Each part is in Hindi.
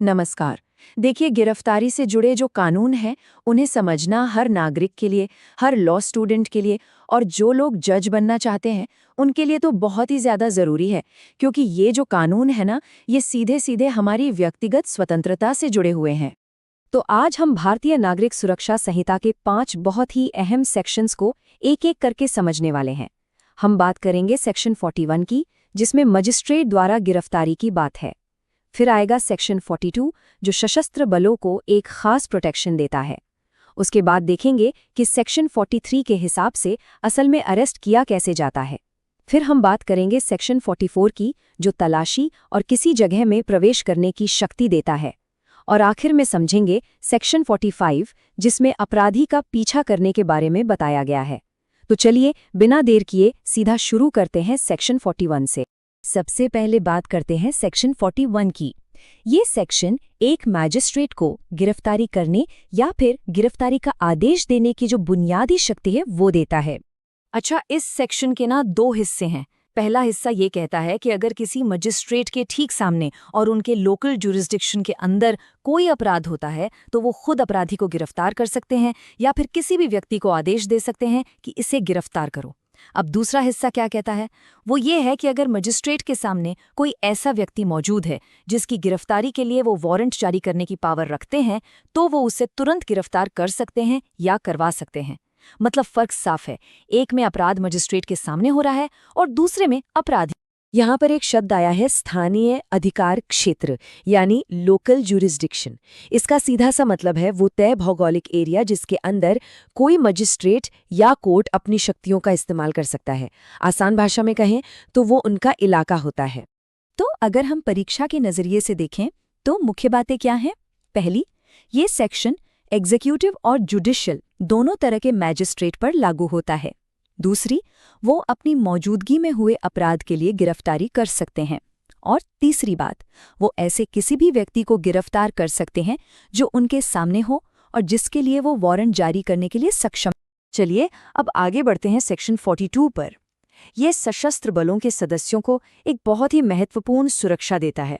नमस्कार। देखिए, गिरफ्तारी से जुड़े जो कानून हैं, उन्हें समझना हर नागरिक के लिए, हर लॉ स्टूडेंट के लिए और जो लोग जज बनना चाहते हैं, उनके लिए तो बहुत ही ज़्यादा ज़रूरी है, क्योंकि ये जो कानून है ना, ये सीधे-सीधे हमारी व्यक्तिगत स्वतंत्रता से जुड़े हुए हैं। तो आज हम भारतीय नागरिक सुरक्षा संहिता के 5 बहुत ही अहम सेक्शंस को एक-एक करके समझने वाले हैं। हम बात करेंगे सेक्शन 41 की, जिसमें मजिस्ट्रेट द्वारा गिरफ्तारी की बात है। फिर आएगा सेक्शन 42, जो सशस्त्र बलों को एक खास प्रोटेक्शन देता है। उसके बाद देखेंगे कि सेक्शन 43 के हिसाब से असल में अरेस्ट किया कैसे जाता है। फिर हम बात करेंगे सेक्शन 44 की, जो तलाशी और किसी जगह में प्रवेश करने की शक्ति देता है। और आखिर में समझेंगे सेक्शन 45, जिसमें अपराधी का पीछा करने के बारे में बताया गया है। तो चलिए बिना देर किए सीधा शुरू करते हैं सेक्शन 41 से। सबसे पहले बात करते हैं सेक्शन 41 की। ये सेक्शन एक मैजिस्ट्रेट को गिरफ्तारी करने या फिर गिरफ्तारी का आदेश देने की जो बुनियादी शक्ति है वो देता है। अच्छा, इस सेक्शन के ना दो हिस्से हैं। पहला हिस्सा ये कहता है कि अगर किसी मजिस्ट्रेट के ठीक सामने और उनके लोकल जुरिस्डिक्शन के अंदर कोई अपराध होता है, तो वो खुद अपराधी को गिरफ्तार कर सकते हैं या फिर किसी भी व्यक्ति को आदेश दे सकते हैं कि इसे गिरफ्तार करो। अब दूसरा हिस्सा क्या कहता है? वो ये है कि अगर मजिस्ट्रेट के सामने कोई ऐसा व्यक्ति मौजूद है जिसकी गिरफ्तारी के लिए वो वारंट जारी करने की पावर रखते हैं, तो वो उसे तुरंत गिरफ्तार कर सकते हैं या करवा सकते हैं। मतलब फर्क साफ है, एक में अपराध मजिस्ट्रेट के सामने हो रहा है और दूसरे में अपराधी। यहाँ पर एक शब्द आया है स्थानीय अधिकार क्षेत्र, यानी लोकल जुरिस्डिक्शन। इसका सीधा सा मतलब है वो तय भौगोलिक एरिया जिसके अंदर कोई मजिस्ट्रेट या कोर्ट अपनी शक्तियों का इस्तेमाल कर सकता है। आसान भाषा में कहें तो वो उनका इलाका होता है। तो अगर हम परीक्षा के नज़रिए से देखें तो मुख्य बातें क्या हैं? पहली, ये सेक्शन एग्जीक्यूटिव और जुडिशियल दोनों तरह के मैजिस्ट्रेट पर लागू होता है। दूसरी, वो अपनी मौजूदगी में हुए अपराध के लिए गिरफ्तारी कर सकते हैं। और तीसरी बात, वो ऐसे किसी भी व्यक्ति को गिरफ्तार कर सकते हैं जो उनके सामने हो और जिसके लिए वो वारंट जारी करने के लिए सक्षम। चलिए अब आगे बढ़ते हैं सेक्शन 42 पर। यह सशस्त्र बलों के सदस्यों को एक बहुत ही महत्वपूर्ण सुरक्षा देता है।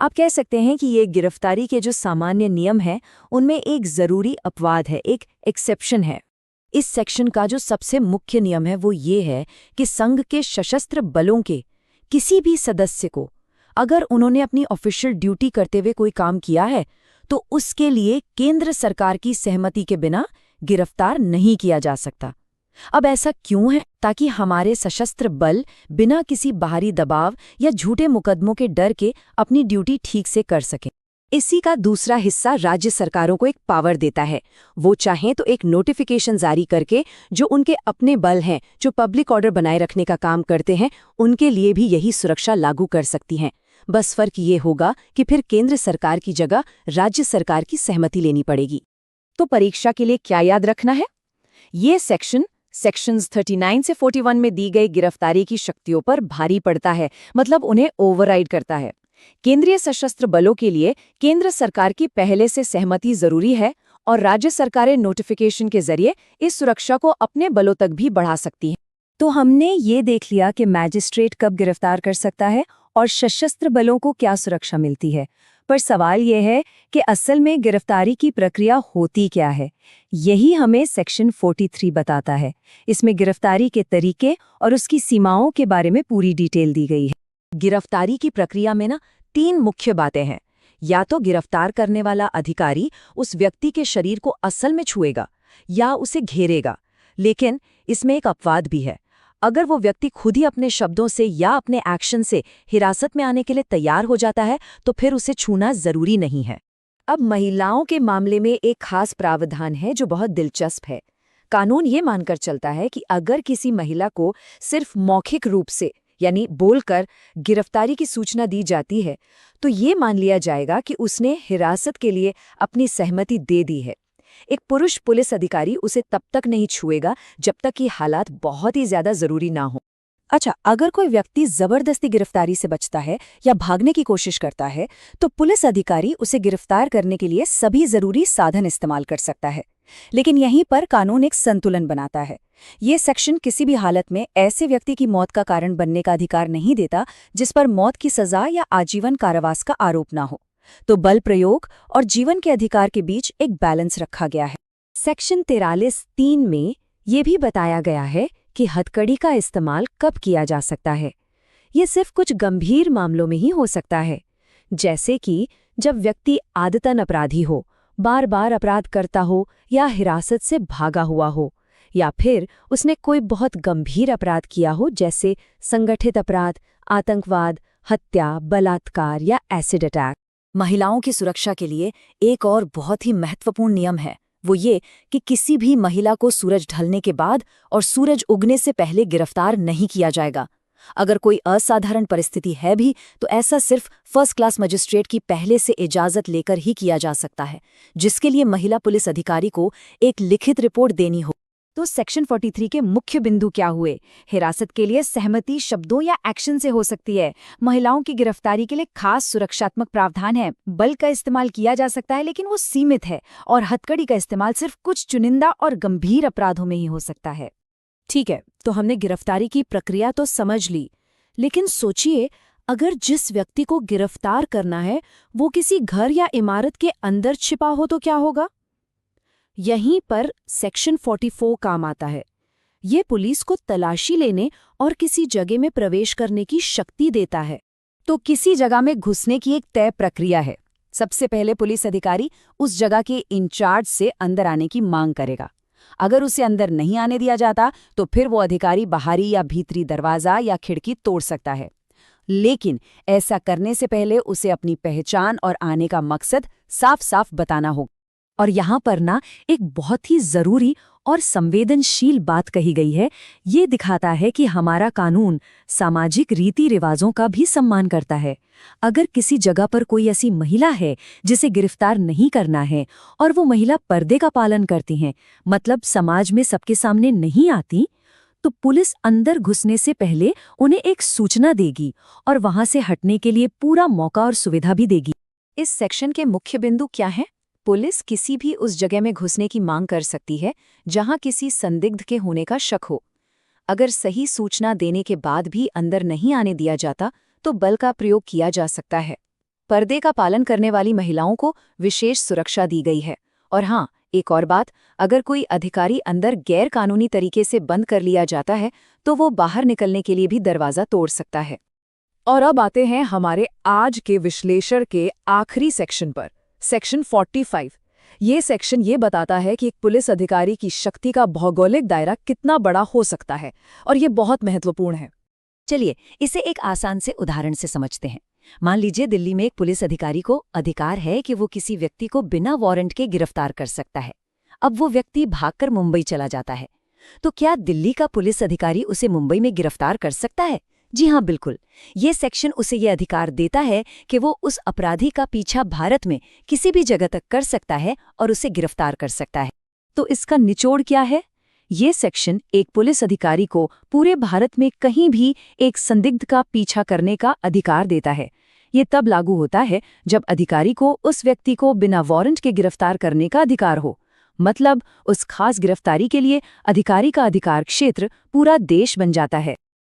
आप कह सकते हैं कि ये गिरफ्तारी के जो सामान्य नियम हैं, उनमें एक ज़रूरी अपवाद है, एक एक्सेप्शन है। इस सेक्शन का जो सबसे मुख्य नियम है वो ये है कि संघ के सशस्त्र बलों के किसी भी सदस्य को अगर उन्होंने अपनी ऑफिशियल ड्यूटी करते हुए कोई काम किया है, तो उसके लिए केंद्र सरकार की सहमति के बिना गिरफ्तार नहीं किया जा सकता। अब ऐसा क्यों है? ताकि हमारे सशस्त्र बल बिना किसी बाहरी दबाव या झूठे मुकदमों के डर के अपनी ड्यूटी ठीक से कर सकें। इसी का दूसरा हिस्सा राज्य सरकारों को एक पावर देता है। वो चाहें तो एक नोटिफिकेशन जारी करके जो उनके अपने बल हैं, जो पब्लिक ऑर्डर बनाए रखने का काम करते हैं, उनके लिए भी यही सुरक्षा लागू कर सकती हैं। बस फर्क ये होगा कि फिर केंद्र सरकार की जगह राज्य सरकार की सहमति लेनी पड़ेगी। तो परीक्षा के लिए क्या याद रखना है? ये सेक्शंस 39 से 41 में दी गई गिरफ्तारी की शक्तियों पर भारी पड़ता है, मतलब उन्हें ओवरराइड करता है। केंद्रीय सशस्त्र बलों के लिए केंद्र सरकार की पहले से सहमति जरूरी है और राज्य सरकारें नोटिफिकेशन के जरिए इस सुरक्षा को अपने बलों तक भी बढ़ा सकती हैं। तो हमने ये देख लिया कि मैजिस्ट्रेट कब गिरफ्तार कर सकता है और सशस्त्र बलों को क्या सुरक्षा मिलती है। पर सवाल यह है कि असल में गिरफ्तारी की प्रक्रिया होती क्या है? यही हमें सेक्शन 43 बताता है। इसमें गिरफ्तारी के तरीके और उसकी सीमाओं के बारे में पूरी डिटेल दी गई है। गिरफ्तारी की प्रक्रिया में ना 3 मुख्य बातें हैं। या तो गिरफ्तार करने वाला अधिकारी उस व्यक्ति के शरीर को असल में छुएगा या उसे घेरेगा। लेकिन इसमें एक अपवाद भी है। अगर वो व्यक्ति खुद ही अपने शब्दों से या अपने एक्शन से हिरासत में आने के लिए तैयार हो जाता है, तो फिर उसे छूना जरूरी नहीं है। अब महिलाओं के मामले में एक खास प्रावधान है जो बहुत दिलचस्प है। कानून ये मानकर चलता है कि अगर किसी महिला को सिर्फ मौखिक रूप से यानी बोलकर गिरफ्तारी की सूचना दी जाती है, तो ये मान लिया जाएगा कि उसने हिरासत के लिए अपनी सहमति दे दी है। एक पुरुष पुलिस अधिकारी उसे तब तक नहीं छुएगा जब तक कि हालात बहुत ही ज्यादा जरूरी ना हो। अच्छा, अगर कोई व्यक्ति जबरदस्ती गिरफ्तारी से बचता है या भागने की कोशिश करता है, तो पुलिस अधिकारी उसे गिरफ्तार करने के लिए सभी जरूरी साधन इस्तेमाल कर सकता है। लेकिन यहीं पर कानून एक संतुलन बनाता है। ये सेक्शन किसी भी हालत में ऐसे व्यक्ति की मौत का कारण बनने का अधिकार नहीं देता जिस पर मौत की सजा या आजीवन कारावास का आरोप ना हो। तो बल प्रयोग और जीवन के अधिकार के बीच एक बैलेंस रखा गया है। सेक्शन 43(3) में ये भी बताया गया है कि हथकड़ी का इस्तेमाल कब किया जा सकता है। ये सिर्फ कुछ गंभीर मामलों में ही हो सकता है, जैसे कि जब व्यक्ति आदतन अपराधी हो, बार बार अपराध करता हो या हिरासत से भागा हुआ हो, या फिर उसने कोई बहुत गंभीर अपराध किया हो जैसे संगठित अपराध, आतंकवाद, हत्या, बलात्कार या एसिड अटैक। महिलाओं की सुरक्षा के लिए एक और बहुत ही महत्वपूर्ण नियम है, वो ये कि किसी भी महिला को सूरज ढलने के बाद और सूरज उगने से पहले गिरफ्तार नहीं किया जाएगा। अगर कोई असाधारण परिस्थिति है भी तो ऐसा सिर्फ फर्स्ट क्लास मजिस्ट्रेट की पहले से इजाजत लेकर ही किया जा सकता है, जिसके लिए महिला पुलिस अधिकारी को एक लिखित रिपोर्ट देनी हो। तो सेक्शन 43 के मुख्य बिंदु क्या हुए? हिरासत के लिए सहमति शब्दों या एक्शन से हो सकती है। महिलाओं की गिरफ्तारी के लिए खास सुरक्षात्मक प्रावधान है। बल का इस्तेमाल किया जा सकता है लेकिन वो सीमित है, और हथकड़ी का इस्तेमाल सिर्फ कुछ चुनिंदा और गंभीर अपराधों में ही हो सकता है। ठीक है, तो हमने गिरफ्तारी की प्रक्रिया तो समझ ली, लेकिन सोचिए अगर जिस व्यक्ति को गिरफ्तार करना है वो किसी घर या इमारत के अंदर छिपा हो तो क्या होगा? यहीं पर सेक्शन 44 काम आता है। ये पुलिस को तलाशी लेने और किसी जगह में प्रवेश करने की शक्ति देता है। तो किसी जगह में घुसने की एक तय प्रक्रिया है। सबसे पहले पुलिस अधिकारी उस जगह के इंचार्ज से अंदर आने की मांग करेगा। अगर उसे अंदर नहीं आने दिया जाता तो फिर वो अधिकारी बाहरी या भीतरी दरवाजा या खिड़की तोड़ सकता है, लेकिन ऐसा करने से पहले उसे अपनी पहचान और आने का मकसद साफ साफ बताना होगा। और यहाँ पर ना एक बहुत ही जरूरी और संवेदनशील बात कही गई है। ये दिखाता है कि हमारा कानून सामाजिक रीति रिवाजों का भी सम्मान करता है। अगर किसी जगह पर कोई ऐसी महिला है जिसे गिरफ्तार नहीं करना है और वो महिला पर्दे का पालन करती हैं, मतलब समाज में सबके सामने नहीं आती, तो पुलिस अंदर घुसने से पहले उन्हें एक सूचना देगी और वहां से हटने के लिए पूरा मौका और सुविधा भी देगी। इस सेक्शन के मुख्य बिंदु क्या हैं? पुलिस किसी भी उस जगह में घुसने की मांग कर सकती है जहां किसी संदिग्ध के होने का शक हो। अगर सही सूचना देने के बाद भी अंदर नहीं आने दिया जाता तो बल का प्रयोग किया जा सकता है। पर्दे का पालन करने वाली महिलाओं को विशेष सुरक्षा दी गई है। और हाँ, एक और बात, अगर कोई अधिकारी अंदर गैर कानूनी तरीके से बंद कर लिया जाता है तो वो बाहर निकलने के लिए भी दरवाजा तोड़ सकता है। और अब आते हैं हमारे आज के विश्लेषण के आखिरी सेक्शन पर, सेक्शन 45। ये सेक्शन ये बताता है कि एक पुलिस अधिकारी की शक्ति का भौगोलिक दायरा कितना बड़ा हो सकता है, और ये बहुत महत्वपूर्ण है। चलिए इसे एक आसान से उदाहरण से समझते हैं। मान लीजिए दिल्ली में एक पुलिस अधिकारी को अधिकार है कि वो किसी व्यक्ति को बिना वारंट के गिरफ्तार कर सकता है। अब वो व्यक्ति भागकर मुंबई चला जाता है, तो क्या दिल्ली का पुलिस अधिकारी उसे मुंबई में गिरफ्तार कर सकता है? जी हाँ, बिल्कुल। ये सेक्शन उसे ये अधिकार देता है कि वो उस अपराधी का पीछा भारत में किसी भी जगह तक कर सकता है और उसे गिरफ्तार कर सकता है। तो इसका निचोड़ क्या है? ये सेक्शन एक पुलिस अधिकारी को पूरे भारत में कहीं भी एक संदिग्ध का पीछा करने का अधिकार देता है। ये तब लागू होता है जब अधिकारी को उस व्यक्ति को बिना वारंट के गिरफ्तार करने का अधिकार हो। मतलब उस खास गिरफ्तारी के लिए अधिकारी का अधिकार क्षेत्र पूरा देश बन जाता है।